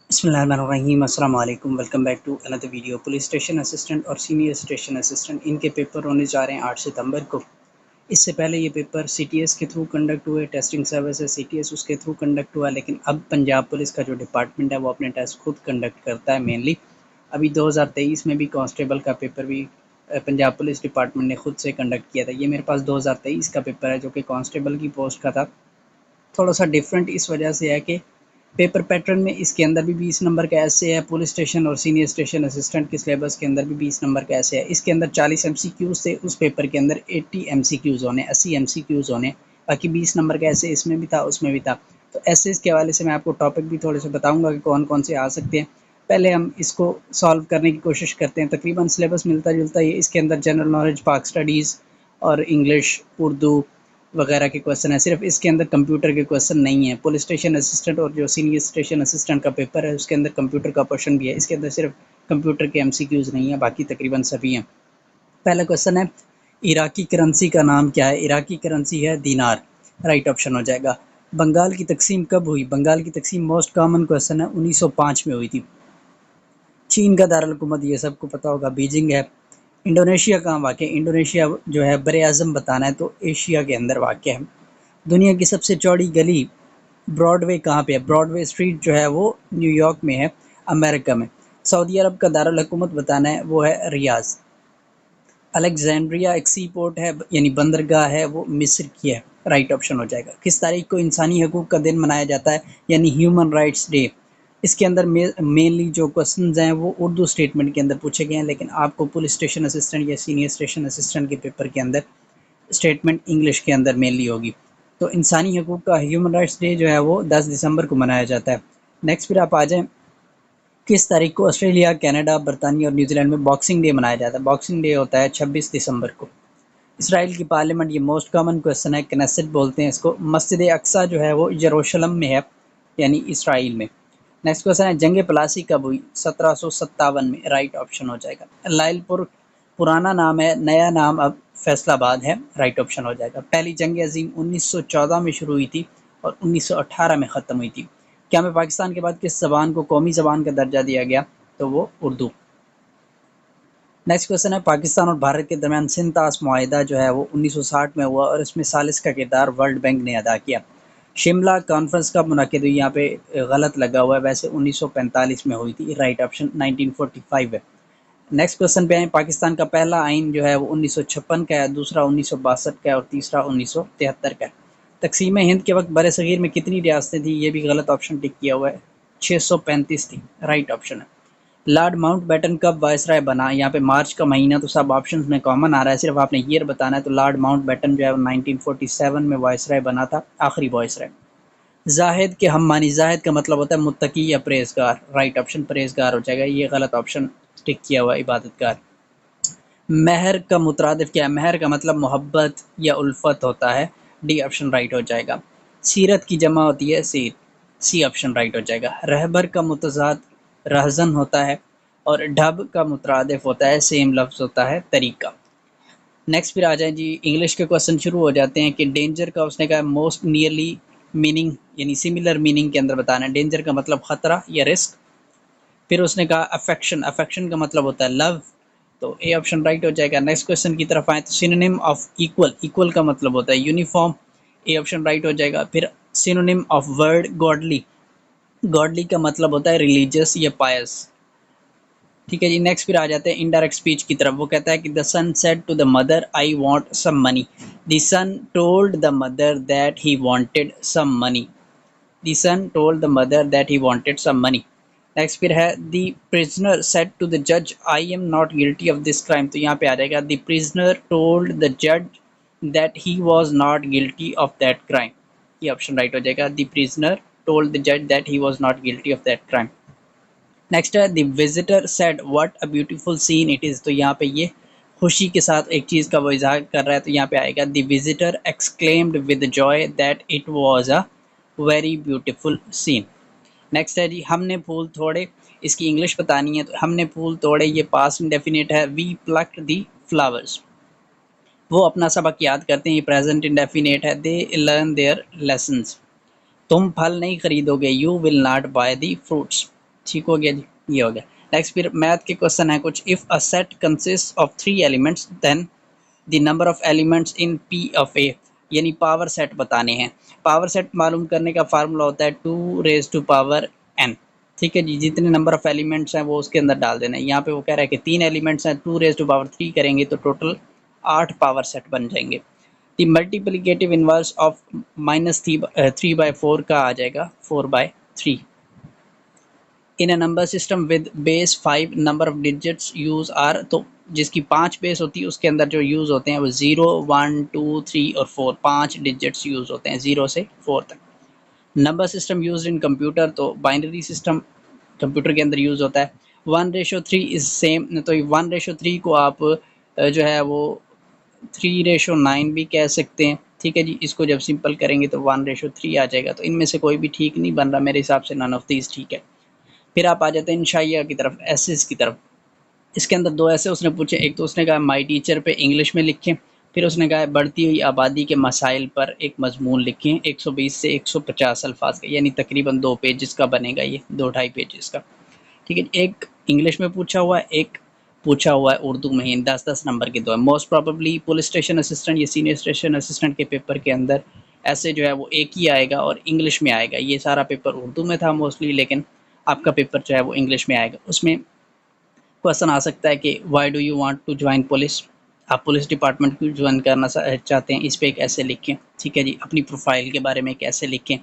बिस्मिल्लाहिर्रहमानिर्रहीम अस्सलाम वालेकुम welcome back to another video. Police station assistant और सीनियर स्टेशन असिस्टेंट इनके पेपर होने जा रहे हैं 8 सितंबर को। इससे पहले ये पेपर सीटीएस के थ्रू कंडक्ट हुए, टेस्टिंग सर्विस है सीटीएस उसके थ्रू कंडक्ट हुआ, लेकिन अब पंजाब पुलिस का जो डिपार्टमेंट है वो अपने टेस्ट खुद कंडक्ट करता है मेनली। अभी 2023 में भी कांस्टेबल का पेपर भी पंजाब पुलिस डिपार्टमेंट ने खुद से कंडक्ट किया था। ये मेरे पास 2023 का पेपर है जो कि कांस्टेबल की पोस्ट का था। थोड़ा सा डिफरेंट इस वजह से है कि पेपर पैटर्न में इसके अंदर भी 20 नंबर का ऐसे है। पुलिस स्टेशन और सीनियर स्टेशन असिस्टेंट के सिलेबस के अंदर भी 20 नंबर का ऐसे है। इसके अंदर 40 एमसीक्यूज थे, उस पेपर के अंदर 80 एमसीक्यूज होने, 80 एमसीक्यूज होने। बाकी 20 नंबर का ऐसे इसमें भी था, उसमें भी था। तो ऐसे इसके हवाले से मैं आपको टॉपिक भी थोड़े से बताऊंगा कि कौन कौन से आ सकते हैं। पहले हम इसको सॉल्व करने की कोशिश करते हैं। तकरीबन सिलेबस मिलता जुलता ही इसके अंदर जनरल नॉलेज, पाक स्टडीज़ और इंग्लिश, उर्दू वगैरह के क्वेश्चन है। सिर्फ इसके अंदर कंप्यूटर के क्वेश्चन नहीं है। पुलिस स्टेशन असिस्टेंट और जो सीनियर स्टेशन असिस्टेंट का पेपर है उसके अंदर कंप्यूटर का पोर्शन भी है। इसके अंदर सिर्फ कंप्यूटर के एमसीक्यूज नहीं है, बाकी तकरीबन सभी हैं। पहला क्वेश्चन है, इराकी करेंसी का नाम क्या है? इराकी करेंसी है दीनार, राइट ऑप्शन हो जाएगा। बंगाल की तकसीम कब हुई? बंगाल की तकसीम मोस्ट कॉमन क्वेश्चन है, 1905 में हुई थी। चीन का दारुल ये सबको पता होगा, बीजिंग है। इंडोनेशिया कहाँ वाक़ है? इंडोनेशिया जो है बर आज़म बताना है तो एशिया के अंदर वाक़ है। दुनिया की सबसे चौड़ी गली ब्रॉडवे कहाँ पे है? ब्रॉडवे स्ट्रीट जो है वो न्यूयॉर्क में है, अमेरिका में। सऊदी अरब का दारुल हुकूमत बताना है, वो है रियाज। अलेक्जेंड्रिया एक सी पोर्ट है यानी बंदरगाह है, वो मिस्र की है, राइट ऑप्शन हो जाएगा। किस तारीख को इंसानी हकूक़ का दिन मनाया जाता है यानी ह्यूमन राइट्स डे? इसके अंदर मेनली जो क्वेश्चंस हैं वो उर्दू स्टेटमेंट के अंदर पूछे गए हैं, लेकिन आपको पुलिस स्टेशन असिस्टेंट या सीनियर स्टेशन असिस्टेंट के पेपर के अंदर स्टेटमेंट इंग्लिश के अंदर मेनली होगी। तो इंसानी हकूक़ का ह्यूमन राइट्स डे जो है वो 10 दिसंबर को मनाया जाता है। नेक्स्ट फिर आप आ जाएँ, किस तारीख को ऑस्ट्रेलिया, कनाडा, बरतानिया और न्यूजीलैंड में बॉक्सिंग डे मनाया जाता है? बॉक्सिंग डे होता है 26 दिसंबर को। इसराइल की पार्लियामेंट, ये मोस्ट कॉमन क्वेश्चन है, कनेसेट बोलते हैं इसको। मस्जिद अक्सा जो है वो यरूशलेम में है यानी इसराइल में। नेक्स्ट क्वेश्चन है, जंग प्लासी कब हुई? 1757 में, राइट ऑप्शन हो जाएगा। लाइलपुर पुराना नाम है, नया नाम अब फैसलाबाद है, राइट ऑप्शन हो जाएगा। पहली जंग अजीम 1914 में शुरू हुई थी और 1918 में ख़त्म हुई थी। क्या में पाकिस्तान के बाद किस ज़बान को कौमी ज़बान का दर्जा दिया गया? तो वो उर्दू। नेक्स्ट क्वेश्चन है, पाकिस्तान और भारत के दरमियान सिंतास मुआहिदा जो है वो 1960 में हुआ और इसमें सालिस का किरदार वर्ल्ड बैंक ने अदा किया। शिमला कॉन्फ्रेंस कब मुनाकिद हुई? यहाँ पे गलत लगा हुआ है, वैसे 1945 में हुई थी, राइट ऑप्शन 1945 है। नेक्स्ट क्वेश्चन पे आए, पाकिस्तान का पहला आइन जो है वो 1956 का है, दूसरा 1962 का है और तीसरा 1973 का है। तकसीम हिंद के वक्त बर सगीर में कितनी रियासतें थी? ये भी गलत ऑप्शन टिक किया हुआ है, 635 थी, राइट ऑप्शन है। लॉर्ड माउंटबेटन कब वायसराय बना? यहाँ पे मार्च का महीना तो सब ऑप्शंस में कॉमन आ रहा है, सिर्फ आपने ईयर बताना है। तो लॉर्ड माउंटबेटन जो है 1947 में वायसराय बना था, आखिरी वायसराय। जाहिद के हम मानी, जाहिद का मतलब होता है मुत्तकी या परहेजगार, राइट ऑप्शन परहेजगार हो जाएगा, ये गलत ऑप्शन टिक किया हुआ इबादतगार। महर का मुतरादिफ क्या है? महर का मतलब मोहब्बत या उल्फत होता है, डी ऑप्शन राइट हो जाएगा। सीरत की जमा होती है सीर, सी ऑप्शन राइट हो जाएगा। रहबर का मुतजाद रहजन होता है और ढब का मुतरादिफ होता है, सेम लफ्ज़ होता है तरीका। नेक्स्ट फिर आ जाए जी, इंग्लिश के क्वेश्चन शुरू हो जाते हैं कि डेंजर का उसने कहा मोस्ट नियरली मीनिंग यानी सिमिलर मीनिंग के अंदर बताना है। डेंजर का मतलब खतरा या रिस्क। फिर उसने कहा अफेक्शन, अफेक्शन का मतलब होता है लव, तो ए ऑप्शन राइट हो जाएगा। नेक्स्ट क्वेश्चन की तरफ आए तो सिनोनिम ऑफ इक्वल, इक्वल का मतलब होता है यूनिफॉर्म, ए ऑप्शन राइट हो जाएगा। फिर synonym of word godly, godly का मतलब होता है रिलीजियस या पायस, ठीक है जी। नेक्स्ट फिर आ जाते हैं इनडायरेक्ट स्पीच की तरफ। वो कहता है कि the son said to the mother I want some money, the son told the mother that he wanted some money, the son told the mother that he wanted some money. Next फिर है the prisoner said to the जज I am not guilty of this crime, तो यहाँ पे आ जाएगा the prisoner told the जज that he was not guilty of that crime, ये ऑप्शन राइट हो जाएगा। द प्रिजनर टोल्ड द जज that he was not guilty of that crime. Next है the visitor said what a beautiful scene it is, तो यहाँ पे ये खुशी के साथ एक चीज़ का वो इजहार कर रहा है, तो यहाँ पे आएगा the visitor exclaimed with joy that it was a very beautiful scene. Next है जी, हमने फूल तोड़े, इसकी इंग्लिश बतानी है। तो हमने फूल तोड़े, ये पास्ट इंडेफिनिट है, वी प्लक्ड दी फ्लावर्स। वो अपना सबक याद करते हैं, ये प्रेजेंट इंडेफिनिट है, दे लर्न देयर लेसन्स। तुम फल नहीं खरीदोगे, you will not by the fruits, ठीक हो गया जी, ये हो गया। नेक्स्ट फिर मैथ के क्वेश्चन है कुछ। If a set consist of 3 elements then the number of elements in P of A, यानी पावर सेट बताने हैं। पावर सेट मालूम करने का फार्मूला होता है 2 रेज़ टू पावर n। ठीक है जी, जितने नंबर ऑफ एलिमेंट्स हैं वो उसके अंदर डाल देना है। यहाँ पे वो कह रहा है कि 3 एलिमेंट्स हैं, 2 रेज़ टू पावर 3 करेंगे तो टोटल 8 पावर सेट बन जाएंगे। द मल्टीप्लिकेटिव इनवर्स ऑफ -3/4 का आ जाएगा 4/3। In a number system with base 5 number of digits use are, तो जिसकी 5 बेस होती है उसके अंदर जो यूज़ होते हैं वो 0, 1, 2, 3 और 4, 5 डिजिट्स यूज़ होते हैं 0 से 4 तक। Number system used in computer, तो बाइनरी सिस्टम कंप्यूटर के अंदर यूज़ होता है। 1:3 इज सेम, तो 1:3 को आप जो है वो 3:9 भी कह सकते हैं। ठीक है जी, इसको जब सिंपल करेंगे तो 1:3 आ जाएगा। तो इनमें से कोई भी ठीक नहीं बन रहा मेरे हिसाब से, नन ऑफ दीज ठीक है। फिर आप आ जाते हैं इंशाइया की तरफ, एसेस की तरफ। इसके अंदर 2 ऐसे उसने पूछे, एक तो उसने कहा माय टीचर पे इंग्लिश में लिखें, फिर उसने कहा बढ़ती हुई आबादी के मसाइल पर एक मजमून लिखें 120 से 150 अल्फाज का, यानी तकरीबन 2 पेजेस का बनेगा ये, 2-2.5 पेजेस का। ठीक है, एक इंग्लिश में पूछा हुआ है, एक पूछा हुआ है उर्दू में ही। 10-10 नंबर के 2 है। Most probably police station assistant या सीनियर स्टेशन असिस्टेंट के पेपर के अंदर ऐसे जो है वो एक ही आएगा और इंग्लिश में आएगा। ये सारा पेपर उर्दू में था मोस्टली, लेकिन आपका पेपर जो है वो इंग्लिश में आएगा। उसमें क्वेश्चन आ सकता है कि why do you want to join police, आप पुलिस डिपार्टमेंट क्यों ज्वाइन करना चाहते हैं, इस पे एक ऐसे लिखें। ठीक है जी, अपनी प्रोफाइल के बारे में एक ऐसे लिखें,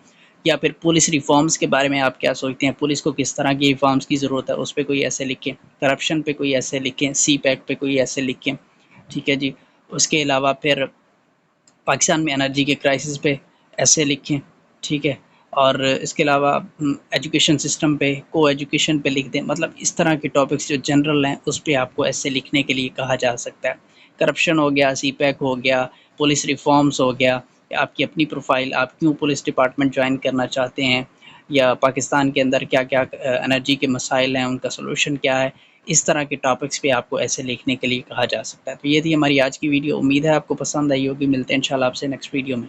या फिर पुलिस रिफॉर्म्स के बारे में आप क्या सोचते हैं, पुलिस को किस तरह की रिफॉर्म्स की ज़रूरत है, उस पर कोई ऐसे लिखें। करप्शन पे कोई ऐसे लिखें, सी पैक पे कोई ऐसे लिखें। ठीक है जी, उसके अलावा फिर पाकिस्तान में एनर्जी के क्राइसिस पे ऐसे लिखें। ठीक है, और इसके अलावा एजुकेशन सिस्टम पे, को एजुकेशन पे लिख दें। मतलब इस तरह के टॉपिक्स जो जनरल हैं उस पे आपको ऐसे लिखने के लिए कहा जा सकता है। करप्शन हो गया, सीपैक हो गया, पुलिस रिफॉर्म्स हो गया, आपकी अपनी प्रोफाइल, आप क्यों पुलिस डिपार्टमेंट ज्वाइन करना चाहते हैं, या पाकिस्तान के अंदर क्या-क्या एनर्जी के मसाइल हैं, उनका सॉल्यूशन क्या है। इस तरह के टॉपिक्स पे आपको ऐसे लिखने के लिए कहा जा सकता है। तो ये थी हमारी आज की वीडियो। उम्मीद है आपको पसंद आई होगी। मिलते हैं इंशाल्लाह आपसे नेक्स्ट वीडियो में।